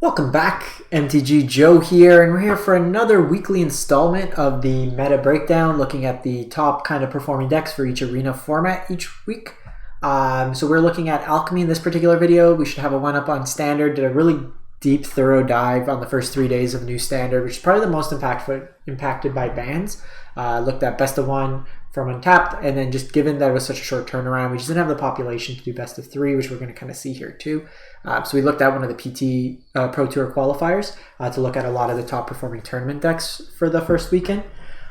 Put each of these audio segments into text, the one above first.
Welcome back, MTG Joe here, and we're here for another weekly installment of the meta breakdown, looking at the top kind of performing decks for each arena format each week. So we're looking at Alchemy in this particular video. We should have a one-up on Standard. Did a really deep, thorough dive on the first 3 days of new Standard, which is probably the most impacted by bans. Looked at best of one from Untapped, and then just given that it was such a short turnaround, we just didn't have the population to do best of three, which we're going to kind of see here too. So we looked at one of the PT Pro Tour qualifiers to look at a lot of the top performing tournament decks for the first weekend.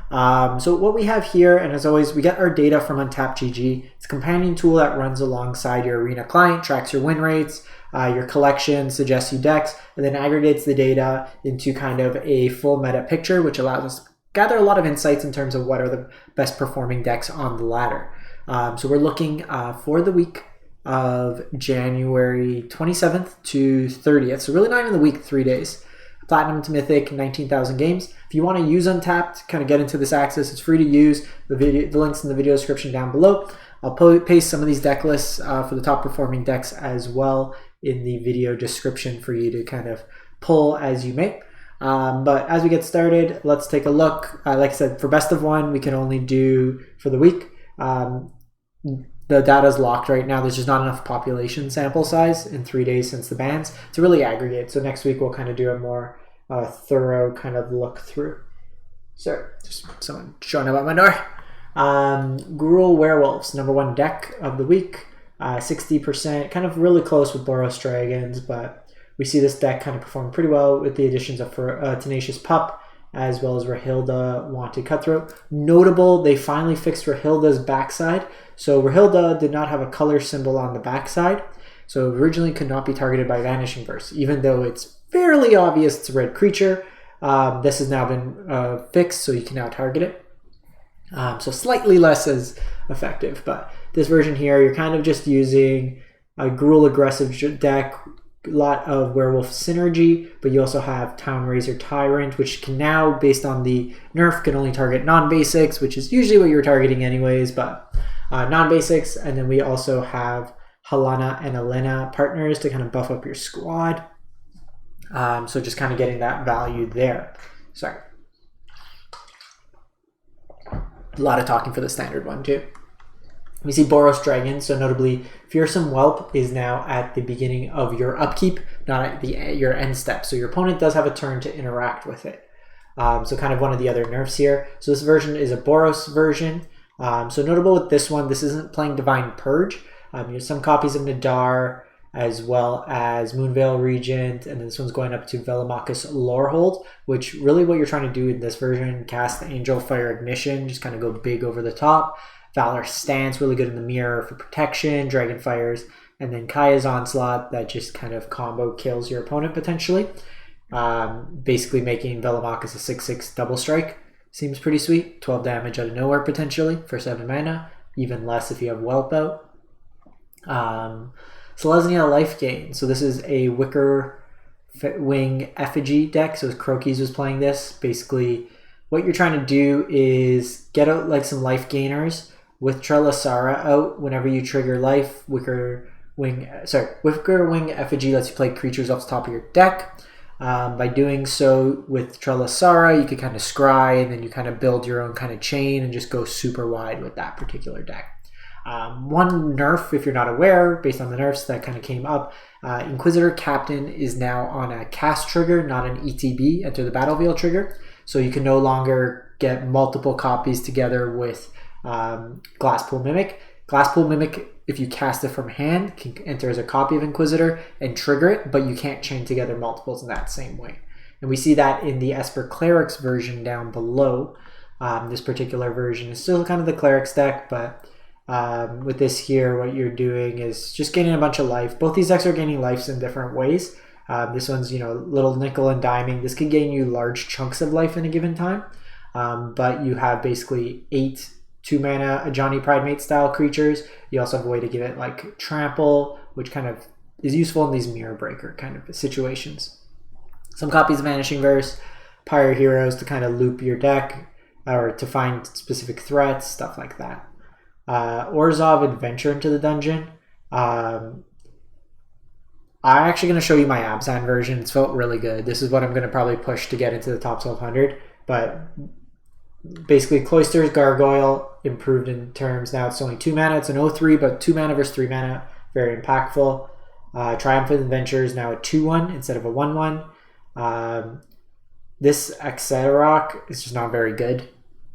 So what we have here, and as always, we get our data from Untapped GG. It's a companion tool that runs alongside your arena client, tracks your win rates, your collection, suggests you decks, and then aggregates the data into kind of a full meta picture, which allows us to gather a lot of insights in terms of what are the best performing decks on the ladder. So we're looking for the week of January 27th to 30th. So really not even the week, 3 days. Platinum to Mythic, 19,000 games. If you want to use Untapped, kind of get into this access, it's free to use. The links in the video description down below. I'll paste some of these deck lists for the top performing decks as well in the video description for you to kind of pull as you may. But as we get started, let's take a look. Like I said, for best of one, we can only do for the week. The data is locked right now. There's just not enough population sample size in 3 days since the bans to really aggregate. So next week we'll kind of do a more thorough kind of look through. So just someone showing up at my door. Gruul Werewolves, #1 deck of the week. 60%, kind of really close with Boros Dragons, but we see this deck kind of perform pretty well with the additions of Tenacious Pup, as well as Rahilda Wanted Cutthroat. Notable, they finally fixed Rahilda's backside. So Rahilda did not have a color symbol on the backside, so originally could not be targeted by Vanishing Verse, even though it's fairly obvious it's a red creature. This has now been fixed, so you can now target it. So slightly less as effective, but this version here, you're kind of just using a Gruul aggressive deck, a lot of Werewolf synergy, but you also have Town-Razer Tyrant, which can now, based on the nerf, can only target non-basics, which is usually what you're targeting anyways, but non-basics. And then we also have Halana and Elena partners to kind of buff up your squad. So just kind of getting that value there. Sorry. A lot of talking for the standard one too. We see Boros Dragons, so notably Fearsome Whelp is now at the beginning of your upkeep, not at your end step. So your opponent does have a turn to interact with it. So kind of one of the other nerfs here. So this version is a Boros version. So notable with this one, this isn't playing Divine Purge. You have some copies of Nadar, as well as Moonveil Regent, and this one's going up to Velomachus Lorehold, which really what you're trying to do in this version, cast Angelfire Ignition, just kind of go big over the top. Valorous Stance, really good in the mirror for protection, Dragonfires, and then Kaya's Onslaught that just kind of combo kills your opponent potentially. Basically making Velomachus a 6/6 double strike. Seems pretty sweet. 12 damage out of nowhere potentially for 7 mana, even less if you have Whelp out. Selesnya Lifegain. So this is a Wicker Wing Effigy deck. So Croakies was playing this. Basically, what you're trying to do is get out like some life gainers with Trelasara out whenever you trigger life. Wicker Wing Effigy lets you play creatures off the top of your deck. By doing so with Trelasara, you could kind of scry and then you kind of build your own kind of chain and just go super wide with that particular deck. One nerf, if you're not aware, based on the nerfs that kind of came up, Inquisitor Captain is now on a cast trigger, not an ETB, enter the battlefield trigger. So you can no longer get multiple copies together with Glasspool Mimic. Glasspool Mimic, if you cast it from hand, can enter as a copy of Inquisitor and trigger it, but you can't chain together multiples in that same way. And we see that in the Esper Clerics version down below. This particular version is still kind of the Clerics deck, but with this here, what you're doing is just gaining a bunch of life. Both these decks are gaining lives in different ways. This one's, little nickel and diming. This can gain you large chunks of life in a given time. But you have basically 8 2-mana Ajani Pridemate style creatures. You also have a way to give it like Trample, which kind of is useful in these Mirror Breaker kind of situations. Some copies of Vanishing Verse, Pyre Heroes to kind of loop your deck or to find specific threats, stuff like that. Orzhov Adventure into the Dungeon. I'm actually going to show you my Abzan version. It's felt really good. This is what I'm going to probably push to get into the top 1200. But basically, Cloister's Gargoyle improved in terms. Now it's only 2 mana. It's an 0/3, but 2 mana versus 3 mana. Very impactful. Triumphant Adventure is now a 2/1 instead of a 1/1. This Axerock is just not very good,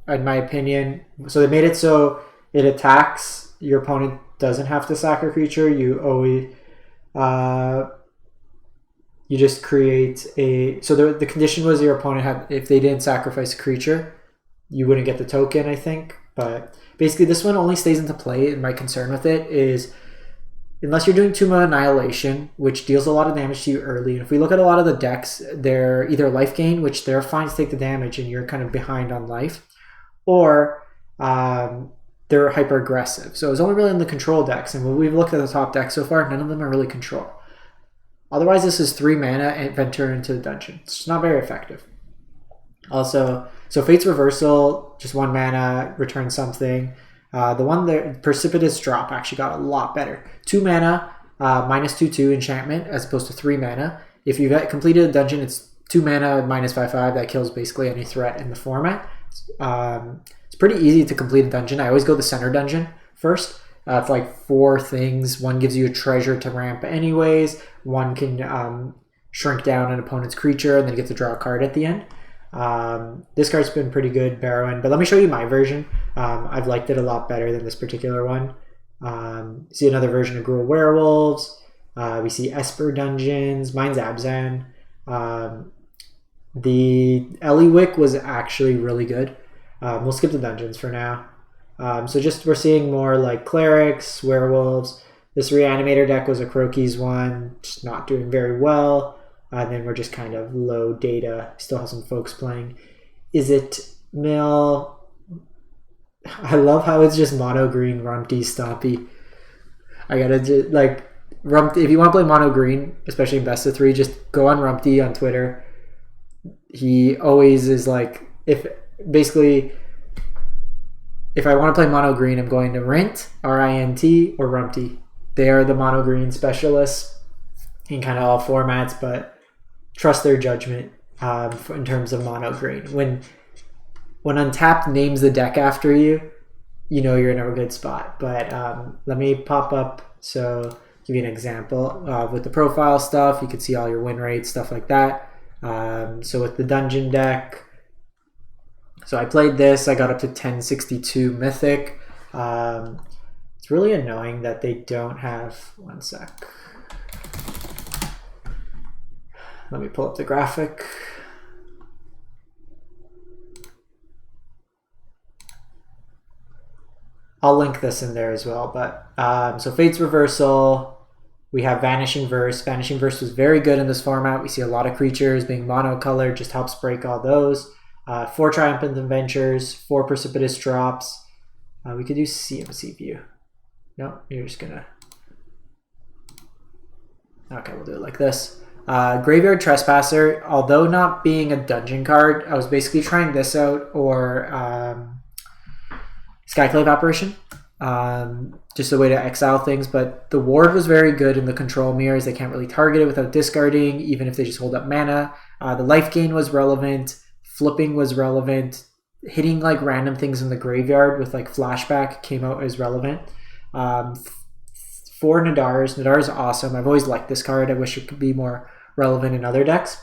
in my opinion. So they made it so it attacks. Your opponent doesn't have to sack a creature. You always... you just create a... So the condition was your opponent had... If they didn't sacrifice a creature, you wouldn't get the token, I think. But basically, this one only stays into play, and my concern with it is... Unless you're doing 2-mana Annihilation, which deals a lot of damage to you early. And if we look at a lot of the decks, they're either life gain, which they're fine to take the damage and you're kind of behind on life, or they're hyper aggressive. So it's only really in the control decks. And when we've looked at the top decks so far, none of them are really control. Otherwise, this is 3 mana and venture into the dungeon. It's not very effective. Also, so Fate's Reversal, just 1 mana, return something. The one there, Precipitous Drop, actually got a lot better. 2 mana, -2/2 enchantment, as opposed to 3 mana. If you've completed a dungeon, it's 2 mana, -5/5. That kills basically any threat in the format. It's pretty easy to complete a dungeon. I always go the center dungeon first. It's like 4 things. One gives you a treasure to ramp anyways. One can shrink down an opponent's creature, and then you get to draw a card at the end. This card's been pretty good, Barrowin, but let me show you my version. I've liked it a lot better than this particular one. See another version of Gruul Werewolves. We see Esper Dungeons. Mine's Abzan. The Eliwick was actually really good. We'll skip the dungeons for now. So just we're seeing more like Clerics, Werewolves. This Reanimator deck was a Croaky's one, just not doing very well. And then we're just kind of low data. Still have some folks playing. Is it Mill? I love how it's just mono green Rumpty Stompy. I gotta just, like, Rumpty. If you want to play mono green, especially in best of 3, just go on Rumpty on Twitter. He always is like, if I want to play mono green, I'm going to Rint, R-I-N-T, or Rumpty. They are the mono green specialists in kind of all formats, but trust their judgment in terms of mono green. When Untapped names the deck after you, you know you're in a good spot. But let me pop up, so give you an example. With the profile stuff, you can see all your win rates, stuff like that. So with the dungeon deck, so I played this, I got up to 1062 Mythic. It's really annoying that they don't have, one sec. Let me pull up the graphic. I'll link this in there as well. But so Fate's Reversal, we have Vanishing Verse. Vanishing Verse was very good in this format. We see a lot of creatures being monocolored, just helps break all those. 4 Triumphant Adventures, 4 Precipitous Drops. We could do CMC View. No, you're just gonna... Okay, we'll do it like this. Graveyard Trespasser, although not being a dungeon card, I was basically trying this out, or Skyclave Apparition, just a way to exile things. But the ward was very good in the control mirrors. They can't really target it without discarding, even if they just hold up mana. The life gain was relevant. Flipping was relevant. Hitting like random things in the graveyard with like flashback came out as relevant. 4 Nadars. Nadar is awesome. I've always liked this card. I wish it could be more relevant in other decks.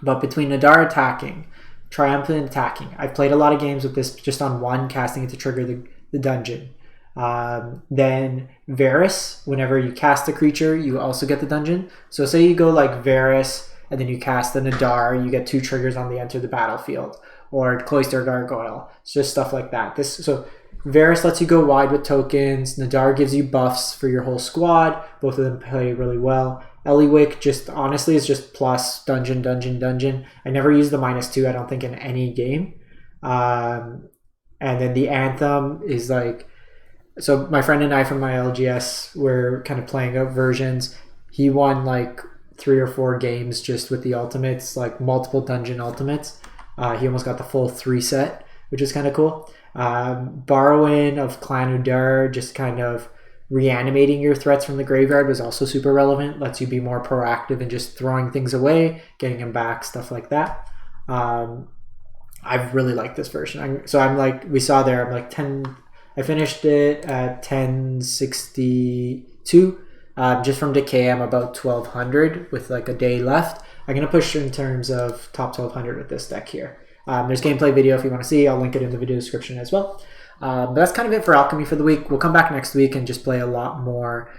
But between Nadar attacking, Triumphant attacking, I've played a lot of games with this just on 1, casting it to trigger the dungeon. Then Varus, whenever you cast a creature, you also get the dungeon. So say you go like Varus, and then you cast the Nadar, you get 2 triggers on the enter the battlefield. Or Cloister Gargoyle. It's just stuff like that. So Varus lets you go wide with tokens. Nadar gives you buffs for your whole squad. Both of them play really well. Eliwick just honestly is just plus dungeon. I never use the -2, I don't think, in any game. And then the Anthem is like... So my friend and I from my LGS were kind of playing out versions. He won like 3 or 4 games just with the ultimates, like multiple dungeon ultimates. He almost got the full 3 set, which is kind of cool. Borrowing of Clan Udar, just kind of reanimating your threats from the graveyard was also super relevant. Lets you be more proactive and just throwing things away, getting them back, stuff like that. I really like this version. So I'm like, we saw there, I'm like 10, I finished it at 1062. Just from Decay, I'm about 1200 with like a day left. I'm going to push in terms of top 1200 with this deck here. There's gameplay video if you want to see. I'll link it in the video description as well. But that's kind of it for Alchemy for the week. We'll come back next week and just play a lot more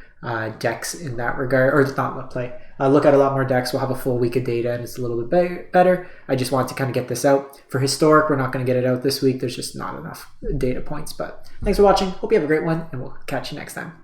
decks in that regard. Or not play. Look at a lot more decks. We'll have a full week of data and it's a little bit better. I just wanted to kind of get this out. For Historic, we're not going to get it out this week. There's just not enough data points. But thanks for watching. Hope you have a great one and we'll catch you next time.